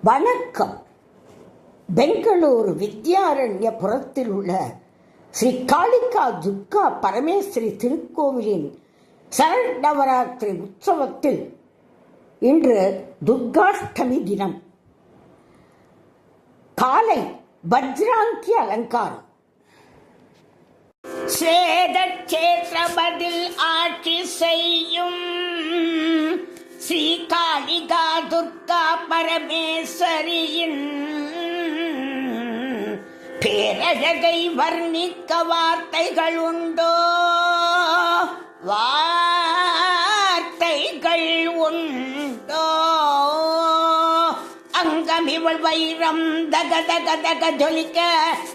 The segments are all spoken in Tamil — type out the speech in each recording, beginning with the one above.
வணக்கம். பெங்களூரு வித்யாரண்யபுரத்தில் உள்ள ஸ்ரீ காளிகா துர்கா பரமேஸ்வரி திருக்கோவிலின் சரநவராத்திரி உற்சவத்தில் இன்று துர்காஷ்டமி தினம். காலை வஜ்ராங்கி அலங்காரம். சேதக்ஷேத்திரபதில் ஆட்சி செய்யும் ஸ்ரீ காளிகா துர்கா பரமேஸ்வரியின் பேரழகை வர்ணிக்க வார்த்தைகள் உண்டோ? வார்த்தைகள் உண்டோ? அங்கமிவள் வைரம் தக தக தக ஜொலிக்க,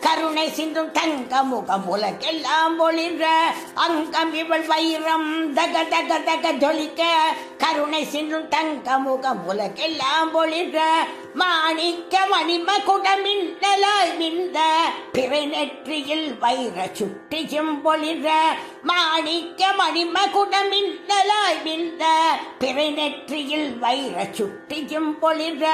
கருணை சிந்தும் தங்க முகம் உலகெல்லாம் ஒளிர. அங்கமிவள் வைரம் தக தக தக ஜொலிக்க, கருணை சிந்தும் தங்க முகம் உலகெல்லாம் ஒளிர. மாணிக்க மணிம குடமின்னலாய் மிந்த, பிறை நெற்றியில் வைர சுட்டியும் ஒளிர. மாணிக்க மணிம குடமின்னலாய் மிந்த, பிறை நெற்றியில் வைர சுட்டியும் ஒளிர.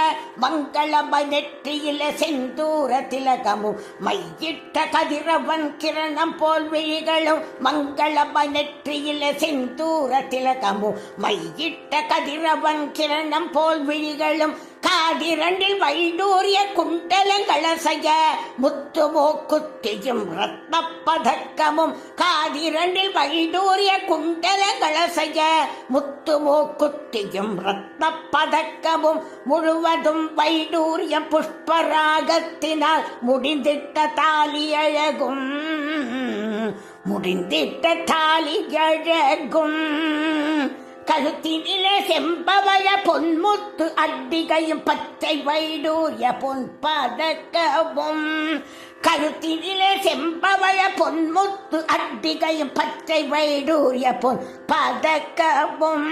மங்களம நெற்றியில செந்தூர திலகமும் மையிட்ட கதிரவன் கிரணம் போல் விழிகளும். மங்களம நெற்றியில செந்தூர திலகமும் மையிட்ட கதிரவன் கிரணம் போல் விழிகளும். காதிரண்டில் வைடூரிய குண்டலங்களசைய, முத்து மூக்குத்தியும் ரத்ன பதக்கமும். காதிரண்டில் வைடூரிய குண்டலங்களசைய, முத்து மூக்குத்தியும் ரத்ன பதக்கமும். முழுவதும் வைடூரிய புஷ்பராகத்தினால் முடிந்திட்ட தாலி அழகும், முடிந்திட்ட தாலி அழகும். கழுத்தினிலே செம்பவழ பொன்முத்து அட்டிகையும் பச்சை வைடூரிய பொன் பதக்கமும். கழுத்தினிலே செம்பவழ பொன்முத்து அட்டிகையும் பச்சை வைடூரிய பொன் பதக்கமும்.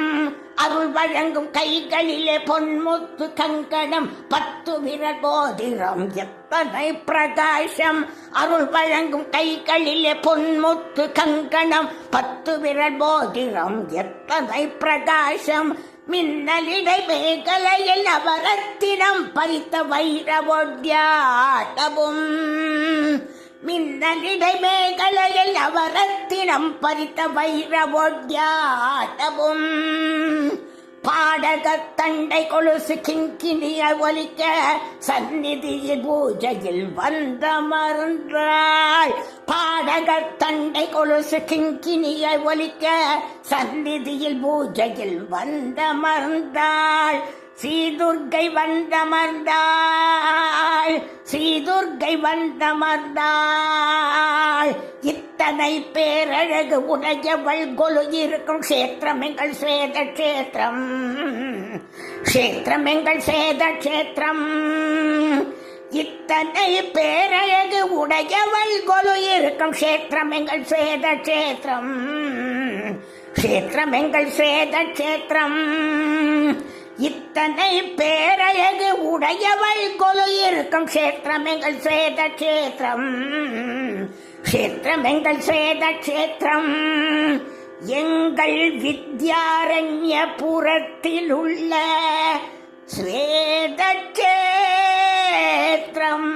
அருள் வழங்கும் கைகளிலே பொன்முத்து கங்கணம், 10 விரல் மோதிரம் எத்தனை பிரகாசம். அருள் வழங்கும் கைகளிலே பொன்முத்து கங்கணம், 10 விரல் மோதிரம் எத்தனை பிரகாசம். மின்னலிடை மேகலையில் நவரத்தினம் பறித்த வைர ஒட்யாட்டமும். மின்னலிடை மேகலையில் நவரத்தினம் பறித்த வைர ஒட்யாட்டமும். பாடக தண்டை கொலுசு கிங்கினிய ஒலிக்க, சந்நிதியில் பூஜையில் வந்தமர்ந்தாள். பாடக தண்டை கொலுசு கிங்கினிய ஒலிக்க, சந்நிதியில் பூஜையில் வந்தமர்ந்தாள். ஸ்ரீதுர்கை வந்தமர்ந்தாள், ஸ்ரீதுர்கை வந்தமர்ந்தாள். இத்தனை பேரழகு உடையவள் கொலு இருக்கும் க்ஷேத்திரம் எங்கள் சேத க்ஷேத்திரம், க்ஷேத்திரம் எங்கள் சேத க்ஷேத்திரம். இத்தனை பேரழகு உடையவள் கொலு இருக்கும் க்ஷேத்திரம் எங்கள் சேத க்ஷேத்திரம், க்ஷேத்திரம் எங்கள் சேத க்ஷேத்திரம். இத்தனை பேரழகு உடையவள் கொலு இருக்கும் க்ஷேத்திரம் எங்கள் சேத க்ஷேத்திரம், க்ஷேத்திரம் எங்கள் சேத க்ஷேத்திரம். எங்கள் வித்யாரண்யபுரத்தில் உள்ள ஸ்வேத க்ஷேத்திரம்.